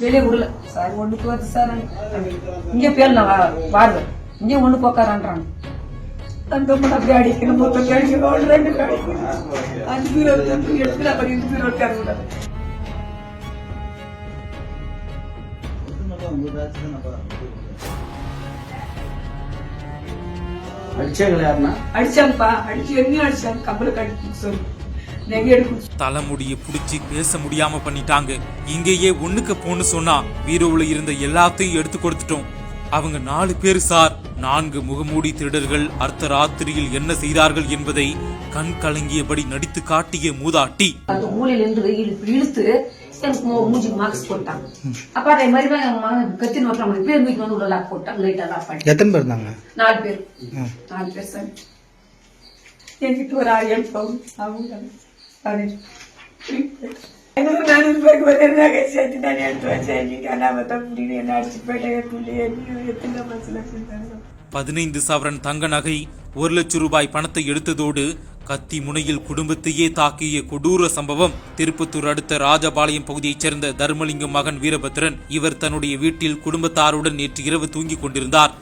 வெளியே விடல சார். ஒண்ணுக்கு வந்து சார் இங்க பேர் நான் வாருவேன், இங்க ஒண்ணுக்கு உக்காரான்றாங்க. அந்த அப்படி அடிக்கணும், மொத்தம் அடிக்கணும், 2 அடிக்கணும், 5 பேர் எடுத்து அப்புறம் 2 பேர் உட்கார கூடாது. அடிச்சாங்கப்பா, அடிச்சு என்னையும் அடிச்சாங்க, கம்பளுக்கு அடிச்சு சொல்லி தலைமுடிய புடிச்சு பேச முடியாம பண்ணிட்டாங்க. இங்கேயே ஒண்ணுக்கு போன்னு சொன்னா வீரோவுல இருந்த எல்லாத்தையும் எடுத்து கொடுத்துட்டோம். அவங்க 4 பேர் சார். 4 முகமூடி திருடர்கள் அர்த்தராத்திரியில் என்ன செய்தார்கள் என்பதை கண் கலங்கியபடி நடித்து காட்டிய மூதாட்டி. அந்த மூலையில இருந்து இழுத்து எனக்கு மூஞ்சி மார்க்ஸ் போட்டாங்க. அப்பா அதே மாதிரி கத்தி நோட்டாங்க, பேர் மீட்டு வந்து உள்ள லாக் போட்டாங்க. லைட்டா லாக் பண்ணி. எத்தனை பேர் இருந்தாங்க? 4 பேர். 4 பேர் சார். என்கிட்ட ஒரு 1000 பவுன் அவங்க எனக்கு 400 ரூபாய்க்கு ஒரு நகை சேர்த்து நான் எடுத்து வச்சேன். இன்னைக்கு அனாமத்தா முடியும் என்ன அடிச்சு போயிட்டேன். 15 சவரன் தங்க நகை, 1 லட்சம் ரூபாய் பணத்தை எடுத்ததோடு கத்தி முனையில் குடும்பத்தையே தாக்கிய கொடூர சம்பவம். திருப்பத்தூர் அடுத்த ராஜபாளையம் பகுதியைச் சேர்ந்த தர்மலிங்கம் மகன் வீரபத்ரன். இவர் தன்னுடைய வீட்டில் குடும்பத்தாருடன் நேற்று இரவு தூங்கிக் கொண்டிருந்தார்.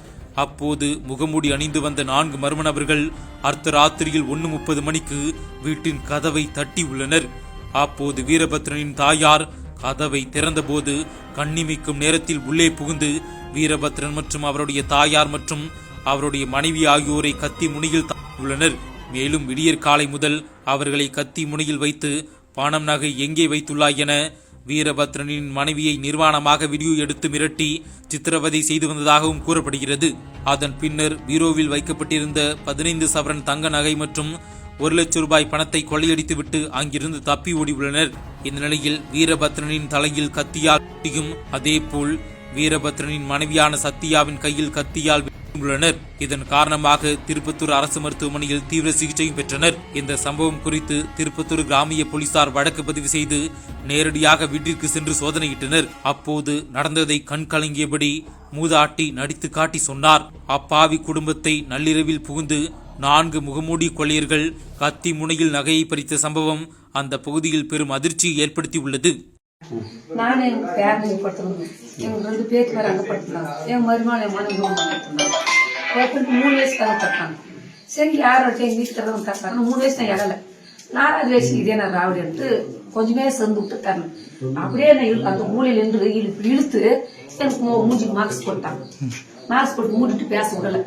அப்போது முகமூடி அணிந்து வந்த 4 மர்ம நபர்கள் அர்த்தராத்திரியில் 1:30 மணிக்கு வீட்டின் கதவை தட்டி உள்ளனர். அப்போது வீரபத்ரனின் தாயார் கதவை திறந்தபோது கண்ணிமைக்கும் நேரத்தில் உள்ளே புகுந்து வீரபத்ரன் மற்றும் அவருடைய தாயார் மற்றும் அவருடைய மனைவி ஆகியோரை கத்தி முனையில் உள்ளனர். மேலும் விடியற் காலை முதல் அவர்களை கத்தி முனையில் வைத்து பணம் நகை எங்கே வைத்துள்ளாய் என வீரபத்ரனின் மனைவியை நிர்வாணமாக வீடியோ எடுத்து மிரட்டி சித்திரவதை செய்து வந்ததாகவும் கூறப்படுகிறது. அதன் பின்னர் பீரோவில் வைக்கப்பட்டிருந்த 15 சவரன் தங்க நகை மற்றும் 1 லட்சம் ரூபாய் பணத்தை கொள்ளையடித்துவிட்டு அங்கிருந்து தப்பி ஓடியுள்ளனர். இந்த நிலையில் வீரபத்ரனின் தலையில் கத்தியால் வெட்டியும், அதேபோல் வீரபத்ரனின் மனைவியான சத்யாவின் கையில் கத்தியால் உள்ளனர். இதன் காரணமாக திருப்பத்தூர் அரசு மருத்துவமனையில் தீவிர சிகிச்சையும் பெற்றனர். இந்த சம்பவம் குறித்து திருப்பத்தூர் கிராமிய போலீசார் வழக்கு பதிவு செய்து நேரடியாக வீட்டிற்கு சென்று சோதனையிட்டனர். அப்போது நடந்ததை கண் கலங்கியபடி மூதாட்டி நடித்து காட்டி சொன்னார். அப்பாவி குடும்பத்தை நள்ளிரவில் புகுந்து 4 முகமூடி கொள்ளையர்கள் கத்தி முனையில் நகையை பறித்த சம்பவம் அந்த பகுதியில் பெரும் அதிர்ச்சியை ஏற்படுத்தி உள்ளது. நானும் எங்க பேரனை படுத்துருந்தேன். எங்க 2 பேருக்கு மேல அங்க படுத்துனாங்க. என் மருமகள் என் மனைவி படுத்துனாங்க. 3 வயசுக்காக பட்டாங்க. சரி யாரோட எங்க வீட்டுக்கு கட்டாங்க. 3 வயசு நான் இடல. 4வது வயசு இதே நான் ராவடிட்டு கொஞ்சமே சேர்ந்து விட்டு தரணும். அப்படியே நான் அந்த மூலையில இருந்து இழுத்து எனக்கு மூஞ்சி மார்க்ஸ் போட்டாங்க. மார்க்ஸ் போட்டு மூடிட்டு பேச விடல.